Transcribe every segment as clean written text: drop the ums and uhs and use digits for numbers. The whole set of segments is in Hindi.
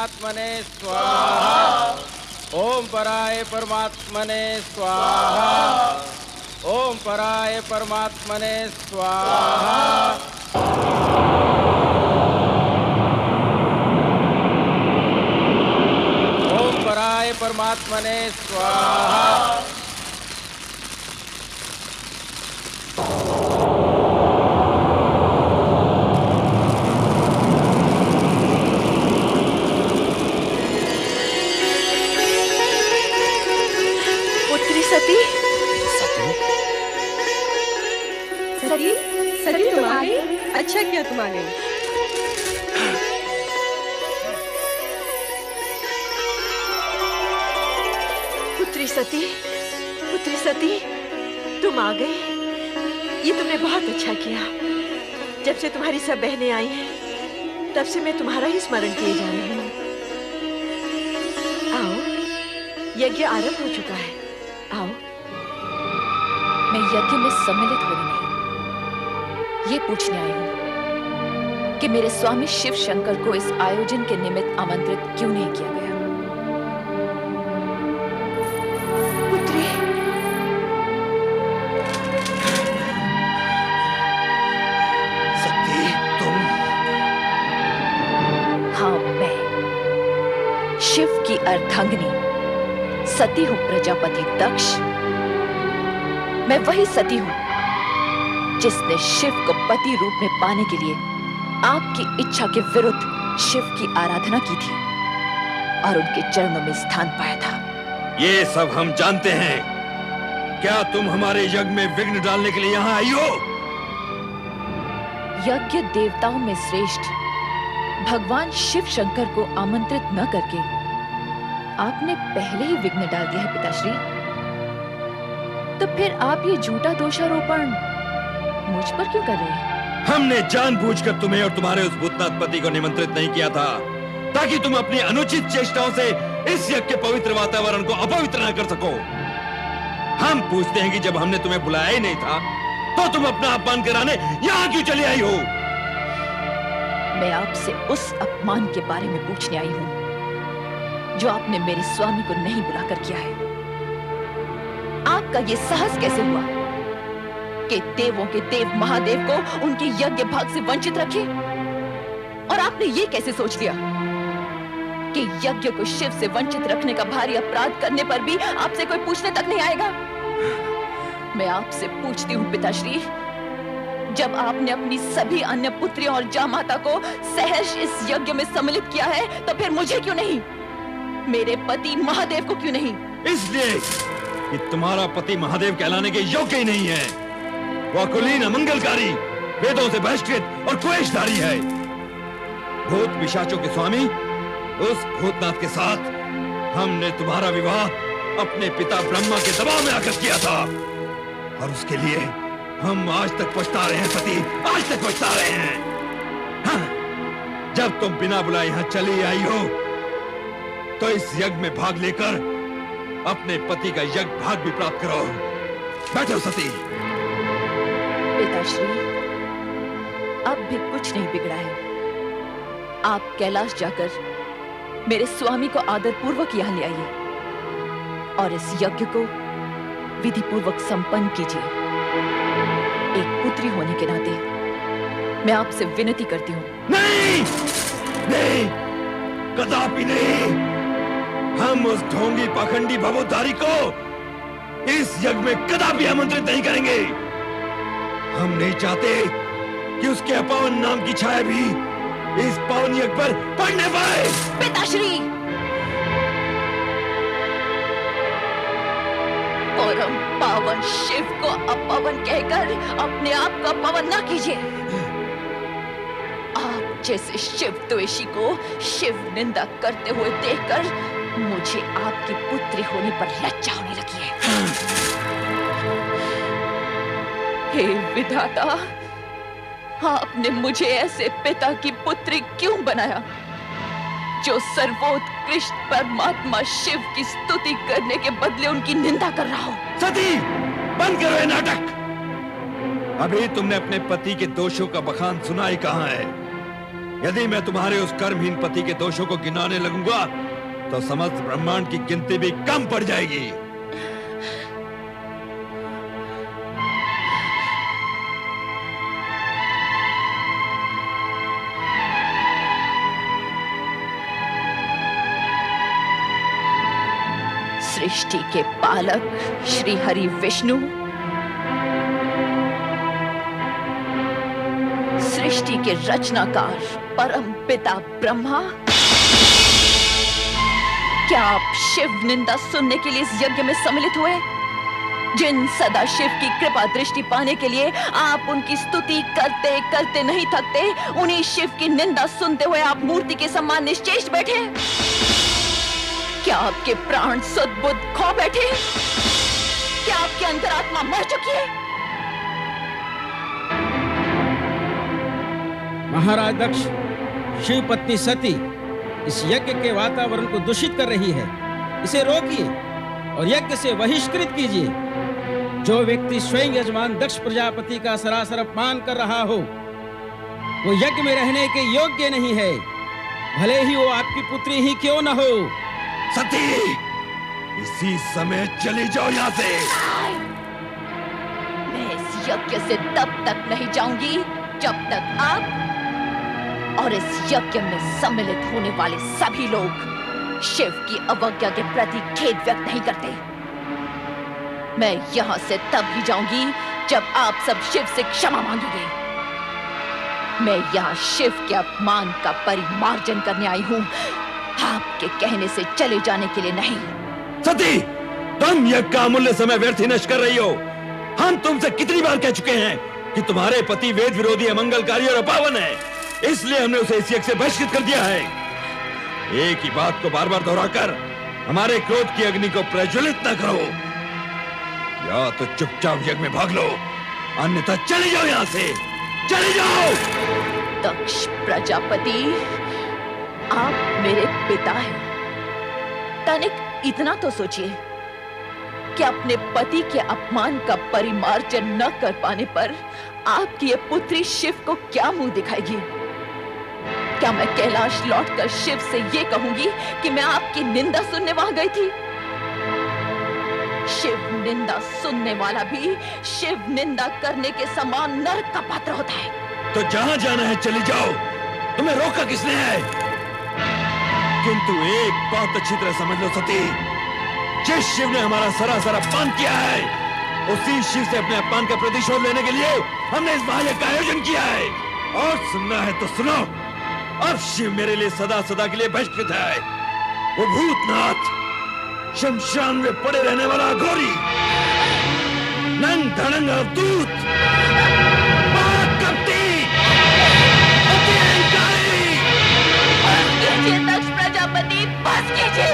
परमात्मने स्वाहा। ओम पराय परमात्मने स्वाहा। ओम पराय परमात्मने स्वाहा। ओम पराय परमात्मने स्वाहा। सती, सती, सती तुम आ गई? अच्छा किया तुम आ गई। पुत्री सती, तुम आ गई। ये तुमने बहुत अच्छा किया। जब से तुम्हारी सब बहनें आई हैं, तब से मैं तुम्हारा ही स्मरण किए जा रही हूँ। आओ, यज्ञ आरंभ हो चुका है। आओ। मैं यज्ञ में सम्मिलित होने नहीं, ये पूछने आई हूँ कि मेरे स्वामी शिव शंकर को इस आयोजन के निमित्त आमंत्रित क्यों नहीं किया गया। पुत्री, सती, तुम? हाँ, मैं शिव की अर्धांगिनी सती हूँ प्रजापति दक्ष। मैं वही सती हूँ जिसने शिव को पति रूप में पाने के लिए आपकी इच्छा के विरुद्ध शिव की आराधना की थी और उनके चरणों में स्थान पाया था। ये सब हम जानते हैं। क्या तुम हमारे यज्ञ में विघ्न डालने के लिए यहाँ आई हो? यज्ञ देवताओं में श्रेष्ठ भगवान शिव शंकर को आमंत्रित न करके आपने पहले ही विघ्न डाल दिया है पिताश्री। तो फिर आप ये झूठा दोषारोपण मुझ पर क्यों कर रहे हैं? हमने जानबूझकर तुम्हें और तुम्हारे उस भूतनाथ पति को निमंत्रित नहीं किया था ताकि तुम अपनी अनुचित चेष्टाओं से इस यज्ञ के पवित्र वातावरण को अपवित्र न कर सको। हम पूछते हैं कि जब हमने तुम्हें बुलाया ही नहीं था तो तुम अपना अपमान कराने यहाँ क्यों चली आई हो? मैं आपसे उस अपमान के बारे में पूछने आई हूँ जो आपने मेरे स्वामी को नहीं बुलाकर किया है। आपका ये साहस कैसे हुआ कि देवों के देव महादेव को उनके यज्ञ भाग से वंचित रखे? और आपने ये कैसे सोच लिया कि यज्ञ को शिव से वंचित रखने का भारी अपराध करने पर भी आपसे कोई पूछने तक नहीं आएगा? मैं आपसे पूछती हूँ पिताश्री, जब आपने अपनी सभी अन्य पुत्रियों और जामाता को सहर्ष इस यज्ञ में सम्मिलित किया है, तो फिर मुझे क्यों नहीं? मेरे पति महादेव को क्यों नहीं? इसलिए कि तुम्हारा पति महादेव कहलाने के योग्य ही नहीं है। वह कुलीन, अमंगलकारी, वेदों से बहिष्कृत और क्लेशधारी है। भूत पिशाचों के स्वामी उस भूतनाथ के साथ हमने तुम्हारा विवाह अपने पिता ब्रह्मा के दबाव में आकर किया था और उसके लिए हम आज तक पछता रहे हैं सती, आज तक पछता रहे हैं। हाँ, जब तुम बिना बुलाए यहाँ चली आई हो तो इस यज्ञ में भाग लेकर अपने पति का यज्ञ भाग भी प्राप्त करो। बैठो सती। पिताश्री, अब भी कुछ नहीं बिगड़ा है। आप कैलाश जाकर मेरे स्वामी को आदर पूर्वक यहाँ ले आइए और इस यज्ञ को विधि पूर्वक संपन्न कीजिए। एक पुत्री होने के नाते मैं आपसे विनती करती हूँ। नहीं, नहीं, कदापि नहीं। हम उस ढोंगी पाखंडी भवोद्धारी को इस यज्ञ में कदापि आमंत्रित नहीं करेंगे। हम नहीं चाहते कि उसके अपावन नाम की छाया भी इस पावन यज्ञ पर पड़ने पाए। पिताश्री, परम पावन शिव को अपवन कहकर अपने आप को अपवन ना कीजिए। आप जैसे शिव द्वेषी को शिव निंदा करते हुए देखकर मुझे आपकी पुत्री होने पर लज्जा होने लगी है। हे विधाता, आपने मुझे ऐसे पिता की पुत्री क्यों बनाया जो सर्वोत्कृष्ट परमात्मा शिव की स्तुति करने के बदले उनकी निंदा कर रहा हो? सती, बंद करो ये नाटक। अभी तुमने अपने पति के दोषों का बखान सुना ही कहां है? यदि मैं तुम्हारे उस कर्महीन पति के दोषों को गिनाने लगूंगा तो समस्त ब्रह्मांड की गिनती भी कम पड़ जाएगी। सृष्टि के पालक श्री हरि विष्णु, सृष्टि के रचनाकार परम पिता ब्रह्मा, क्या आप शिव निंदा सुनने के लिए इस यज्ञ में सम्मिलित हुए? जिन सदा शिव की कृपा दृष्टि पाने के लिए आप उनकी स्तुति करते करते नहीं थकते, उन्हीं शिव की निंदा सुनते हुए आप मूर्ति के समान निश्चेष्ट बैठे? क्या आपके प्राण सद्बुद्ध खो बैठे? क्या आपकी अंतरात्मा मर चुकी है? महाराज दक्ष, शिव पत्नी सती इस यज्ञ के वातावरण को दूषित कर रही है। इसे रोकिए और यज्ञ से बहिष्कृत कीजिए। जो व्यक्ति स्वयं यजमान दक्ष प्रजापति का सरासर अपमान कर रहा हो, वो यज्ञ में रहने के योग्य नहीं है, भले ही वो आपकी पुत्री ही क्यों न हो। सती, इसी समय चली जाओ यहाँ से। मैं इस यज्ञ से तब तक नहीं जाऊंगी जब तक आप और इस यज्ञ में सम्मिलित होने वाले सभी लोग शिव की अवज्ञा के प्रति खेद व्यक्त नहीं करते। मैं यहाँ से तब ही जाऊंगी जब आप सब शिव से क्षमा मांगेंगे। मैं यहाँ शिव के अपमान का परिमार्जन करने आई हूँ, आपके कहने से चले जाने के लिए नहीं। सती, तुम यज्ञ का अमूल्य समय व्यर्थ ही नष्ट कर रही हो। हम तुमसे कितनी बार कह चुके हैं कि तुम्हारे पति वेद विरोधी, अमंगलकारी और अपावन है, इसलिए हमने उसे इस यज्ञ से बहिष्कृत कर दिया है। एक ही बात को बार बार दोहराकर हमारे क्रोध की अग्नि को प्रज्वलित न करो। या तो चुपचाप यज्ञ में भाग लो, अन्यथा चले जाओ यहाँ से, चले जाओ। दक्ष प्रजापति, आप मेरे पिता हैं। तनिक इतना तो सोचिए कि अपने पति के अपमान का परिमार्जन न कर पाने पर आपकी ये पुत्री शिव को क्या मुंह दिखाएगी? क्या मैं कैलाश लौटकर शिव से ये कहूंगी कि मैं आपकी निंदा सुनने वहां गई थी? शिव निंदा सुनने वाला भी शिव निंदा करने के समान नरक का पात्र होता है। तो जहां जाना है चली जाओ, तुम्हें रोका किसने है? किंतु एक बात अच्छी तरह समझ लो सती, जिस शिव ने हमारा सरासर अपमान किया है, उसी शिव से अपने अपमान का प्रतिशोध लेने के लिए हमने इस महायज्ञ का आयोजन किया है। और सुनना है तो सुनो, अब शिव मेरे लिए सदा सदा के लिए बहिष्कृत है। वो भूतनाथ, शमशान में पड़े रहने वाला अघोरी, नंग धड़ंग अवधूत, दक्ष प्रजापति, बस कीजिए।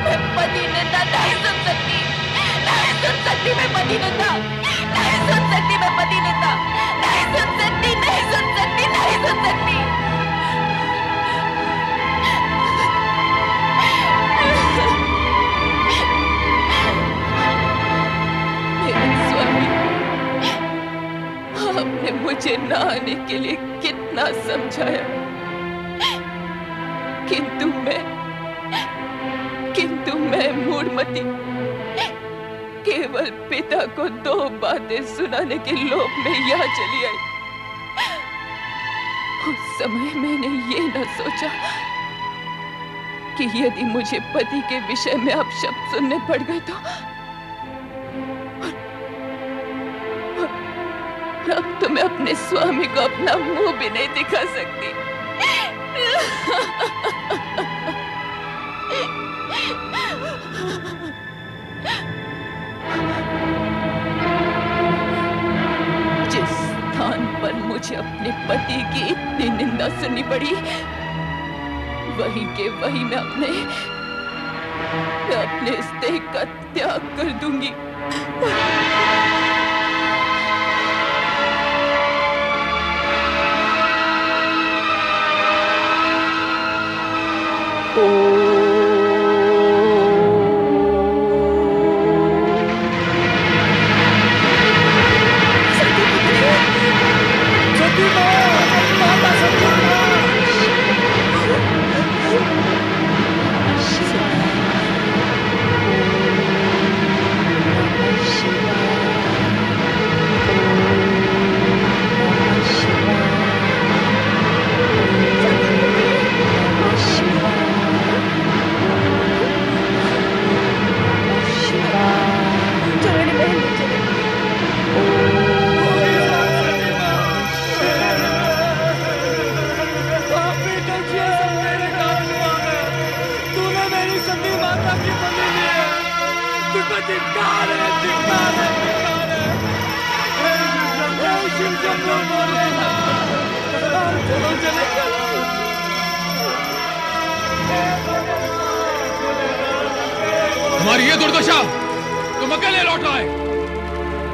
मैं पति निंदा नहीं सुन सकती, नहीं सुन सकती। मैं पति निंदा नहीं सुन सकती, मैं पति निंदा नहीं सुन सकती, नहीं सुन सकती, नहीं सुन सकती। मेरे स्वामी, आपने मुझे न आने के लिए कितना समझाया, किंतु मैं मूढ़मती केवल पिता को 2 बातें सुनाने के लोभ में यहाँ चली आई। उस समय मैंने ये न सोचा कि यदि मुझे पति के विषय में आप शब्द सुनने पड़ गए तो अब तो मैं अपने स्वामी को अपना मुंह भी नहीं दिखा सकती। जिस स्थान पर मुझे अपने पति की इतनी निंदा सुननी पड़ी, वहीं के वहीं मैं अपने इस देह का त्याग कर दूंगी। सती माँ, माता सती माँ। तुझको धिक्कार है, धिक्कार है, धिक्कार है। हे शिव शंभो बोले, चलो चले चलो। तुम्हारी ये दुर्दशा, तुम अकेले लौट आए।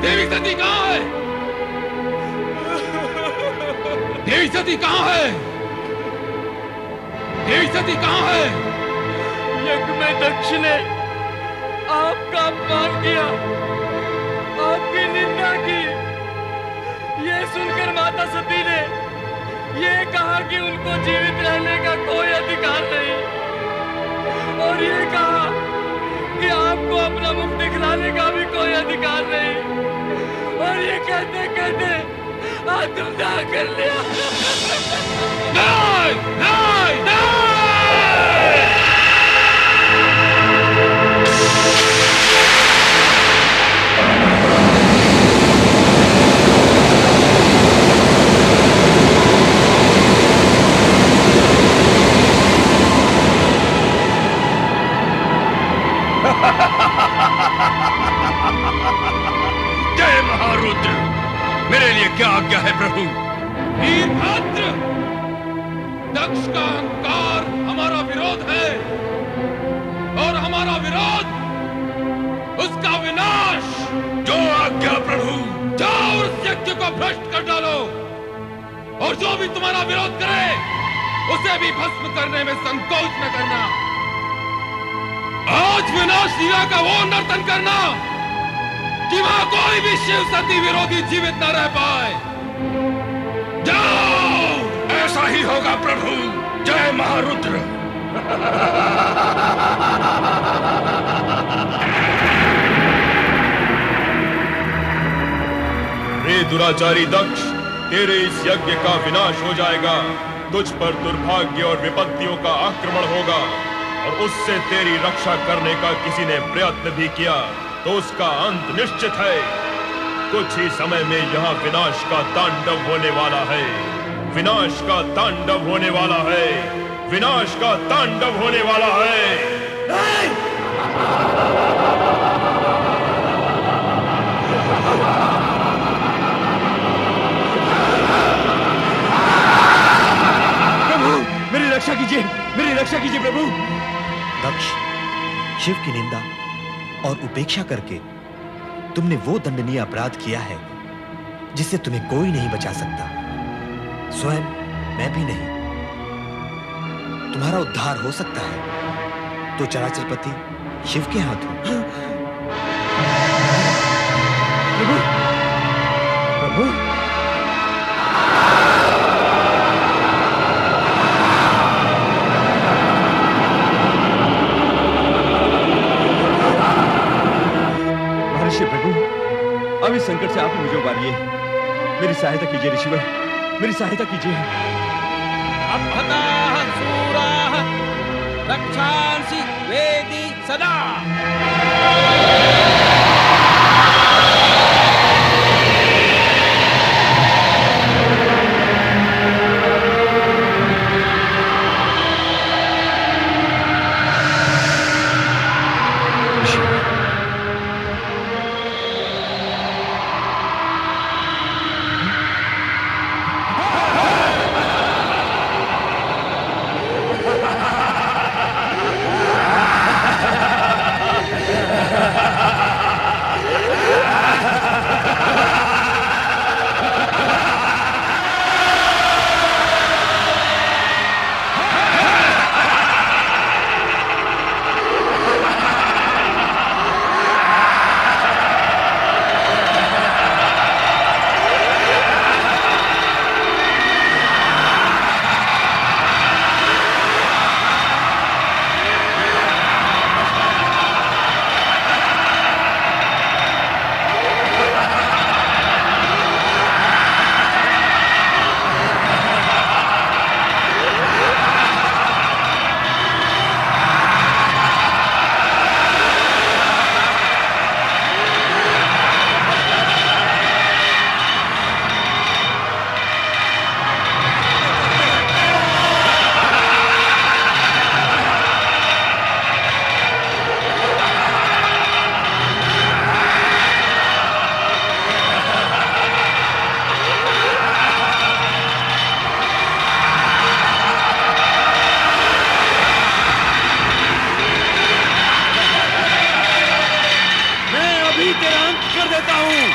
देवी सती कहाँ है? देवी सती कहाँ है? देवी सती कहाँ है? यज्ञ में दक्ष ने आपका अपमान किया, आपकी निंदा की। ये सुनकर माता सती ने ये कहा कि उनको जीवित रहने का कोई अधिकार नहीं, और ये कहा कि आपको अपना मुख दिखलाने का भी कोई अधिकार नहीं। और ये कहते कहते आत्मदाह कर लिया। नहीं, नहीं, नहीं! जय महारुद्र, मेरे लिए क्या आज्ञा है प्रभु? वीरभद्र, दक्ष का अहंकार हमारा विरोध है, और हमारा विरोध उसका विनाश। जो आज्ञा प्रभु। जाओ उस यज्ञ को भ्रष्ट कर डालो, और जो भी तुम्हारा विरोध करे उसे भी भस्म करने में संकोच न करना। आज विनाश लीला का वो नर्तन करना कि वहां कोई भी शिव सती विरोधी जीवित न रह पाए। जाओ! ऐसा ही होगा प्रभु। जय महारुद्र। रे दुराचारी दक्ष, तेरे इस यज्ञ का विनाश हो जाएगा। तुझ पर दुर्भाग्य और विपत्तियों का आक्रमण होगा, और उससे तेरी रक्षा करने का किसी ने प्रयत्न भी किया तो उसका अंत निश्चित है। कुछ ही समय में यहाँ विनाश का तांडव होने वाला है। विनाश का तांडव होने वाला है। विनाश का तांडव होने वाला है। मेरी रक्षा कीजिए, मेरी रक्षा कीजिए प्रभु। दक्ष, शिव की निंदा और उपेक्षा करके तुमने वो दंडनीय अपराध किया है जिससे तुम्हें कोई नहीं बचा सकता, स्वयं मैं भी नहीं। तुम्हारा उद्धार हो सकता है तो चराचरपति शिव के हाथों। प्रभु, प्रभु, प्रभु, अब इस संकट से आप मुझे उबारिए। मेरी सहायता कीजिए ऋषिवर, मेरी सहायता कीजिए। अपहताः शूराः रक्षांसि वेदी सदा। Ha ha ha ha! कहता हूं।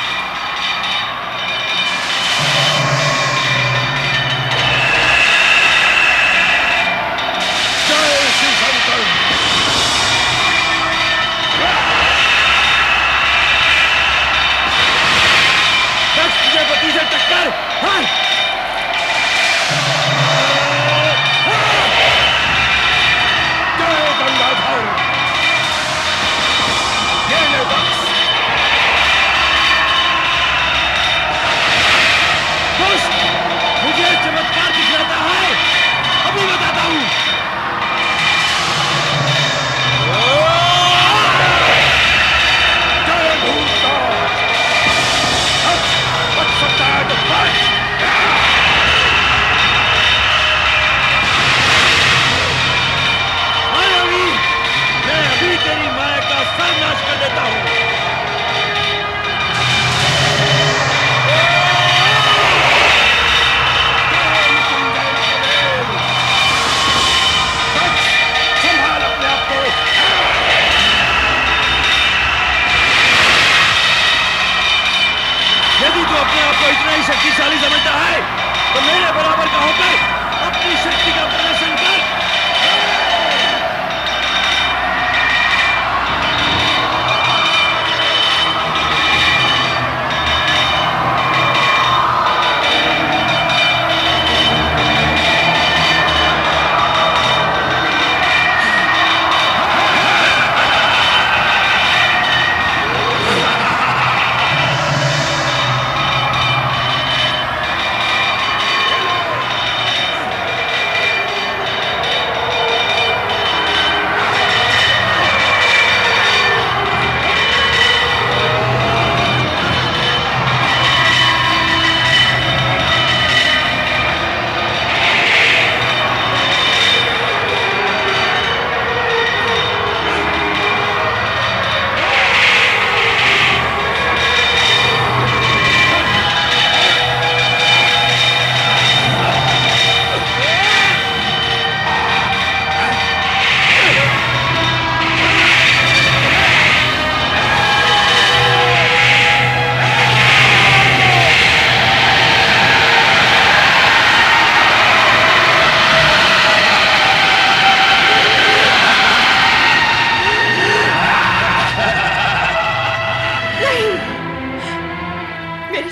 जय शिव शंकर। दक्ष प्रजापति से टक्कर। हाँ। जय गंगाधर। ये ले दक्ष। दुष्ट, मुझे चमत्कार दिखलाता है, अभी बताता हूं। जय भूतनाथ। बच सकता है तो बच। मायावी, मैं अभी तेरी माया का सर्वनाश कर देता हूं। संभाल अपने आप को। यदि तू अपने आप को इतना ही शक्तिशाली समझता है तो मेरे बराबर का होकर अपनी शक्ति का प्रदर्शन कर।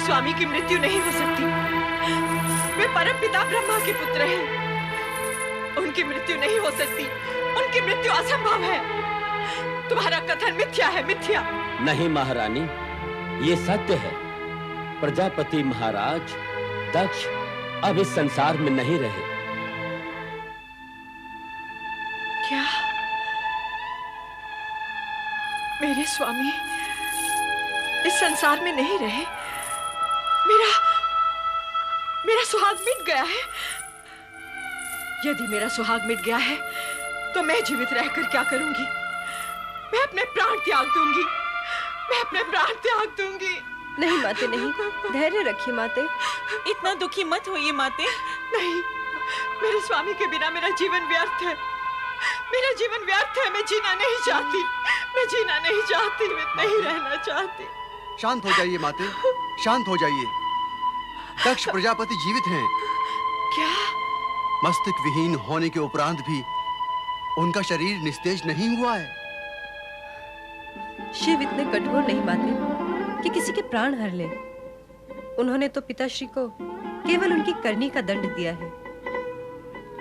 स्वामी की मृत्यु नहीं हो सकती। वे परमपिता ब्रह्मा के पुत्र हैं। उनकी मृत्यु नहीं हो सकती। उनकी मृत्यु असंभव है। तुम्हारा कथन मिथ्या है, मिथ्या। नहीं महारानी, ये सत्य है। प्रजापति महाराज दक्ष अब इस संसार में नहीं रहे। क्या मेरे स्वामी इस संसार में नहीं रहे? मेरा सुहाग मिट गया है। यदि मेरा सुहाग मिट गया है तो मैं जीवित रहकर क्या करूंगी? मैं अपने प्राण त्याग दूंगी। मैं अपने प्राण त्याग दूंगी। नहीं माते, नहीं, धैर्य रखिए माते। इतना दुखी मत होइए माते। नहीं, मेरे स्वामी के बिना मेरा जीवन व्यर्थ है। मेरा जीवन व्यर्थ है। मैं जीना नहीं चाहती। मैं जीना नहीं चाहती। मैं नहीं रहना चाहती। शांत हो जाइए माते, शांत हो जाइए। दक्ष प्रजापति जीवित हैं। क्या? मस्तक विहीन होने के उपरांत भी उनका शरीर निस्तेज नहीं हुआ है। शिव इतने कठोर नहीं माते कि किसी के प्राण हर ले। उन्होंने तो पिताश्री को केवल उनकी करनी का दंड दिया है।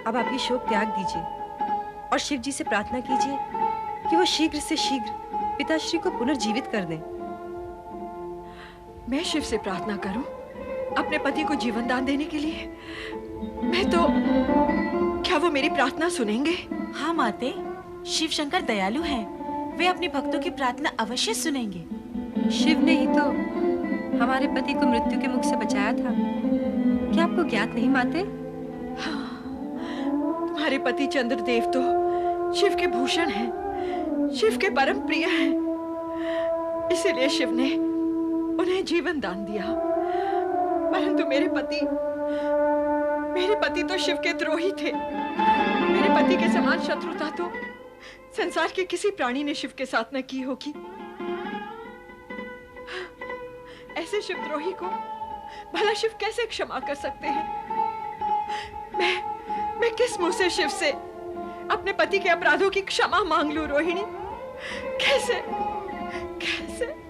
अब आप ये शोक त्याग दीजिए और शिव जी से प्रार्थना कीजिए कि वो शीघ्र से शीघ्र पिताश्री को पुनर्जीवित कर दें। मैं शिव से प्रार्थना करूं अपने पति को जीवन दान देने के लिए? मैं तो, क्या वो मेरी प्रार्थना सुनेंगे? हाँ माते, शिव शंकर दयालु हैं। वे अपने भक्तों की प्रार्थना अवश्य सुनेंगे। शिव ने ही तो हमारे पति को मृत्यु के मुख से बचाया था। क्या आपको ज्ञात नहीं माते? हाँ, तुम्हारे पति चंद्रदेव तो शिव के भूषण हैं, शिव के परम प्रिय हैं। इसीलिए शिव ने उन्हें जीवन दान दिया। परंतु मेरे पति तो शिव के द्रोही थे। मेरे पति के समान शत्रुता तो संसार के किसी प्राणी ने शिव के साथ न की होगी। ऐसे शिवद्रोही को भला शिव कैसे क्षमा कर सकते हैं? मैं किस मुंह से शिव से अपने पति के अपराधों की क्षमा मांग लूं रोहिणी? कैसे कैसे?